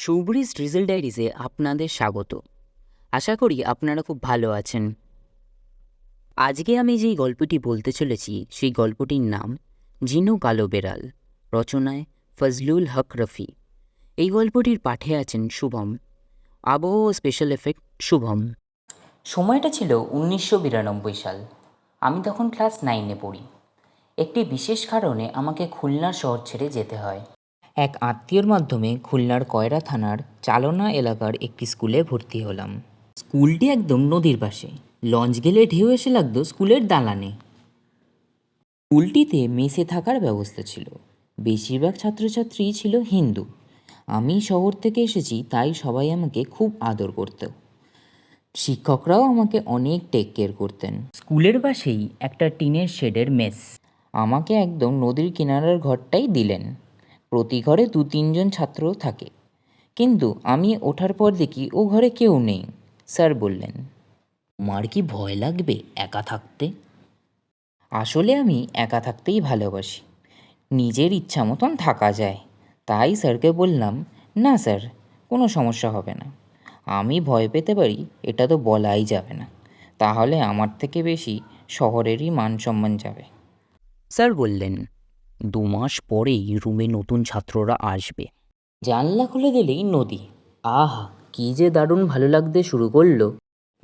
শুভ্রিজ drizzle ডায়েরিজে আপনাদের স্বাগত। আশা করি আপনারা খুব ভালো আছেন। আজকে আমি যেই গল্পটি বলতে চলেছি সেই গল্পটির নাম জিনু কালো বেড়াল, রচনায় ফজলুল হক রফি। এই গল্পটির পাঠে আছেন শুভম, আবহ ও স্পেশাল এফেক্ট শুভম। সময়টা ছিল 1992 সাল। আমি তখন ক্লাস 9-এ পড়ি। একটি বিশেষ কারণে আমাকে খুলনা শহর ছেড়ে যেতে হয়। এক আত্মীয়র মাধ্যমে খুলনার কয়রা থানার চালনা এলাকার একটি স্কুলে ভর্তি হলাম। স্কুলটি একদম নদীর পাশে। লঞ্চ গেলে ঢেউ এসে লাগতো স্কুলের দালানে। স্কুলটিতে মেসে থাকার ব্যবস্থা ছিল। বেশিরভাগ ছাত্রছাত্রী ছিল হিন্দু। আমি শহর থেকে এসেছি, তাই সবাই আমাকে খুব আদর করত। শিক্ষকরাও আমাকে অনেক টেক কেয়ার করতেন। স্কুলের পাশেই একটা টিনের শেডের মেস। আমাকে একদম নদীর কিনারার ঘরটাই দিলেন। প্রতি ঘরে 2-3 জন ছাত্র থাকে, কিন্তু আমি ওঠার পর দেখি ও ঘরে কেউ নেই। স্যার বললেন, তোমার কি ভয় লাগবে একা থাকতে? আসলে আমি একা থাকতেই ভালোবাসি। নিজের ইচ্ছা মতন থাকা যায়। তাই স্যারকে বললাম, না স্যার, কোনো সমস্যা হবে না। আমি ভয় পেতে পারি এটা তো বলাই যাবে না, তাহলে আমার থেকে বেশি শহরেরই মান সম্মান যাবে। স্যার বললেন, 2 মাস পরেই রুমে নতুন ছাত্ররা আসবে। জানলা খুলে দিলেই নদী। আহা, কী যে দারুণ ভালো লাগতে শুরু করলো।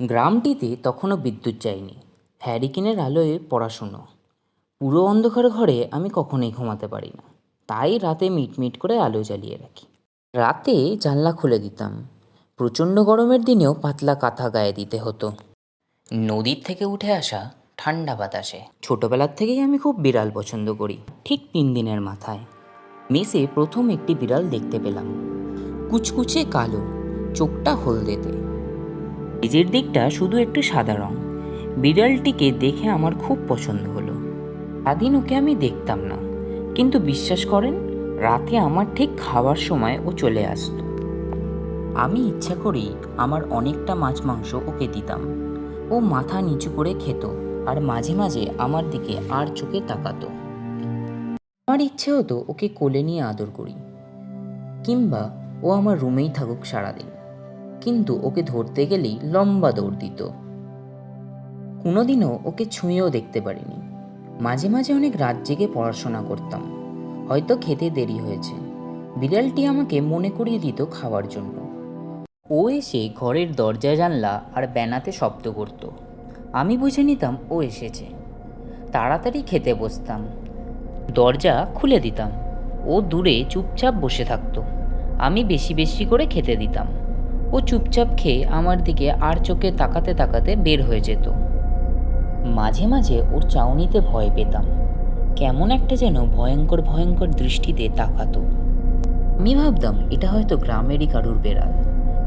গ্রামটিতে তখনও বিদ্যুৎ যায়নি। হ্যারিকেনের আলোয় পড়াশুনো। পুরো অন্ধকার ঘরে আমি কখনোই ঘুমাতে পারি না, তাই রাতে মিটমিট করে আলো জ্বালিয়ে রাখি। রাতে জানলা খুলে দিতাম। প্রচণ্ড গরমের দিনেও পাতলা কাঁথা গায়ে দিতে হতো। নদীর থেকে উঠে আসা ঠান্ডা বাতাসে। ছোটবেলার থেকেই আমি খুব বিড়াল পছন্দ করি। ঠিক 3 দিনের মাথায় মেসে প্রথম একটি বিড়াল দেখতে পেলাম। কুচকুচে কালো, চোখটা হলদেতে, লেজের দিকটা শুধু একটু সাদা রং। বিড়ালটিকে দেখে আমার খুব পছন্দ হলো। সারাদিন ওকে আমি দেখতাম না, কিন্তু বিশ্বাস করেন, রাতে আমার ঠিক খাবার সময় ও চলে আসতো। আমি ইচ্ছা করেই আমার অনেকটা মাছ মাংস ওকে দিতাম। ও মাথা নিচু করে খেত, আর মাঝে মাঝে আমার দিকে আর চোখে তাকাতো। আমার ইচ্ছে হতো ওকে কোলে নিয়ে আদর করি, কিংবা ও আমার রুমেই থাকুক সারাদিন, কিন্তু ওকে ধরতে গেলেই লম্বা দৌড় দিত। কোনোদিনও ওকে ছুঁয়েও দেখতে পারিনি। মাঝে মাঝে অনেক রাত জেগে পড়াশোনা করতাম। হয়তো খেতে দেরি হয়েছে, বিড়ালটি আমাকে মনে করিয়ে দিত খাওয়ার জন্য। ও এসে ঘরের দরজা জানলা আর ব্যানাতে শব্দ করত। আমি বুঝে নিতাম ও এসেছে। তাড়াতাড়ি খেতে বসতাম, দরজা খুলে দিতাম। ও দূরে চুপচাপ বসে থাকতো। আমি বেশি বেশি করে খেতে দিতাম। ও চুপচাপ খেয়ে আমার দিকে আর চোখে তাকাতে তাকাতে বের হয়ে যেত। মাঝে মাঝে ওর চাউনিতে ভয় পেতাম। কেমন একটা যেন ভয়ঙ্কর ভয়ঙ্কর দৃষ্টিতে তাকাতো। আমি ভাবতাম এটা হয়তো গ্রামেরই কারুর বেড়াল,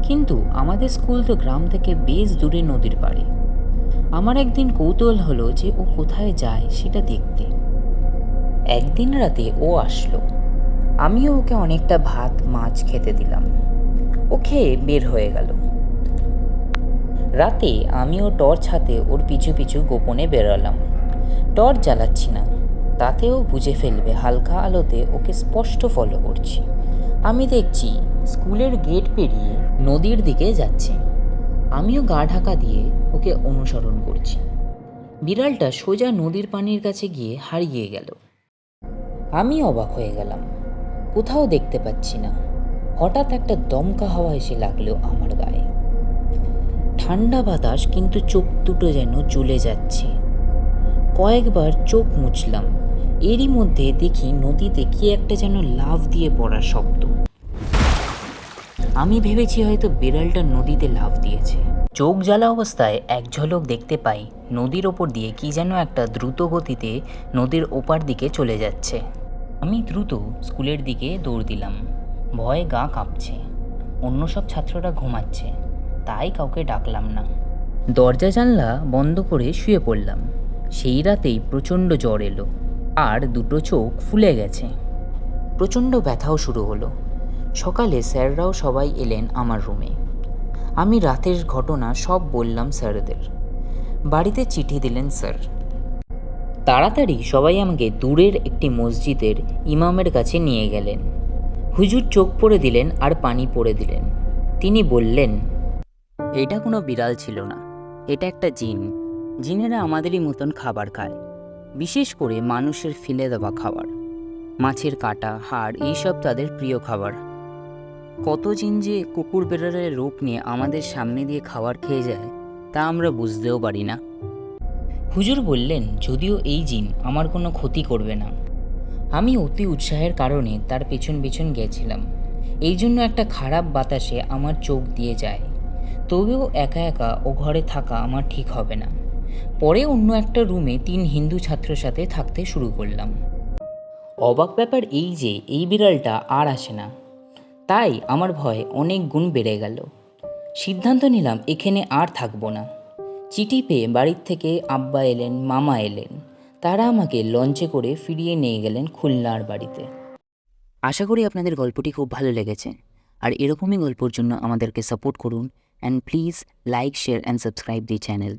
কিন্তু আমাদের স্কুল তো গ্রাম থেকে বেশ দূরে নদীর পাড়ে। আমার একদিন কৌতূহল হলো যে ও কোথায় যায় সেটা দেখতে। একদিন রাতে ও আসলো। আমিও ওকে অনেকটা ভাত মাছ খেতে দিলাম। ও খেয়ে বের হয়ে গেল। রাতে আমিও টর্চ হাতে ওর পিছু পিছু গোপনে বেরোলাম। টর্চ জ্বালাচ্ছি না, তাতেও বুঝে ফেলবে হালকা আলোতে ওকে স্পষ্ট ফলো করছি। আমি দেখছি স্কুলের গেট পেরিয়ে নদীর দিকে যাচ্ছে। আমিও গা ঢাকা দিয়ে ওকে অনুসরণ করছি। বিড়ালটা সোজা নদীর পানির কাছে গিয়ে হারিয়ে গেল। আমি অবাক হয়ে গেলাম, কোথাও দেখতে পাচ্ছি না। হঠাৎ একটা দমকা হাওয়া এসে লাগলো আমার গায়ে। ঠান্ডা বাতাস, কিন্তু চোখ দুটো যেন জ্বলে যাচ্ছে। কয়েকবার চোখ মুছলাম, এরই মধ্যে দেখি নদীতে কি একটা যেন লাফ দিয়ে পড়ার শব্দ। আমি ভেবেছি হয়তো বিড়ালটা নদীতে লাফ দিয়েছে। চোখ জ্বালা অবস্থায় এক ঝলক দেখতে পাই নদীর ওপর দিয়ে কি যেন একটা দ্রুত গতিতে নদীর ওপার দিকে চলে যাচ্ছে। আমি দ্রুত স্কুলের দিকে দৌড় দিলাম। ভয়ে গা কাঁপছে। অন্য সব ছাত্ররা ঘুমাচ্ছে, তাই কাউকে ডাকলাম না। দরজা জানলা বন্ধ করে শুয়ে পড়লাম। সেই রাতেই প্রচণ্ড জ্বর এলো, আর দুটো চোখ ফুলে গেছে। প্রচণ্ড ব্যথাও শুরু হলো। সকালে স্যাররাও সবাই এলেন আমার রুমে। আমি রাতের ঘটনা সব বললাম স্যারদের। বাড়িতে চিঠি দিলেন স্যার। তাড়াতাড়ি সবাই আমাকে দূরের একটি মসজিদের ইমামের কাছে নিয়ে গেলেন। হুজুর চোখ পড়ে দিলেন আর পানি পড়ে দিলেন। তিনি বললেন, এটা কোনো বিড়াল ছিল না, এটা একটা জিন। জিনেরা আমাদেরই মতন খাবার খায়, বিশেষ করে মানুষের ফেলে দেওয়া খাবার, মাছের কাটা, হাড়, এইসব তাদের প্রিয় খাবার। কত জিন যে কুকুর বেড়ালের রূপ নিয়ে আমাদের সামনে দিয়ে খাবার খেয়ে যায় তা আমরা বুঝতেও পারি না। হুজুর বললেন, যদিও এই জিন আমার কোনো ক্ষতি করবে না। আমি অতি উৎসাহের কারণে তার পেছন পেছন গেছিলাম। এই জন্য একটা খারাপ বাতাসে আমার চোখ দিয়ে যায়। তবুও একা একা ও ঘরে থাকা আমার ঠিক হবে না। পরে অন্য একটা রুমে 3 হিন্দু ছাত্রের সাথে থাকতে শুরু করলাম। অবাক ব্যাপার এই যে এই বিড়ালটা আর আসে না। তাই আমার ভয় অনেক গুণ বেড়ে গেল। সিদ্ধান্ত নিলাম এখানে আর থাকবো না। চিঠি পেয়ে বাড়ির থেকে আব্বা এলেন, মামা এলেন। তারা আমাকে লঞ্চে করে ফিরিয়ে নিয়ে গেলেন খুলনার বাড়িতে। আশা করি আপনাদের গল্পটি খুব ভালো লেগেছে, আর এরকমই গল্পর জন্য আমাদেরকে সাপোর্ট করুন, and please like, share and subscribe the channel.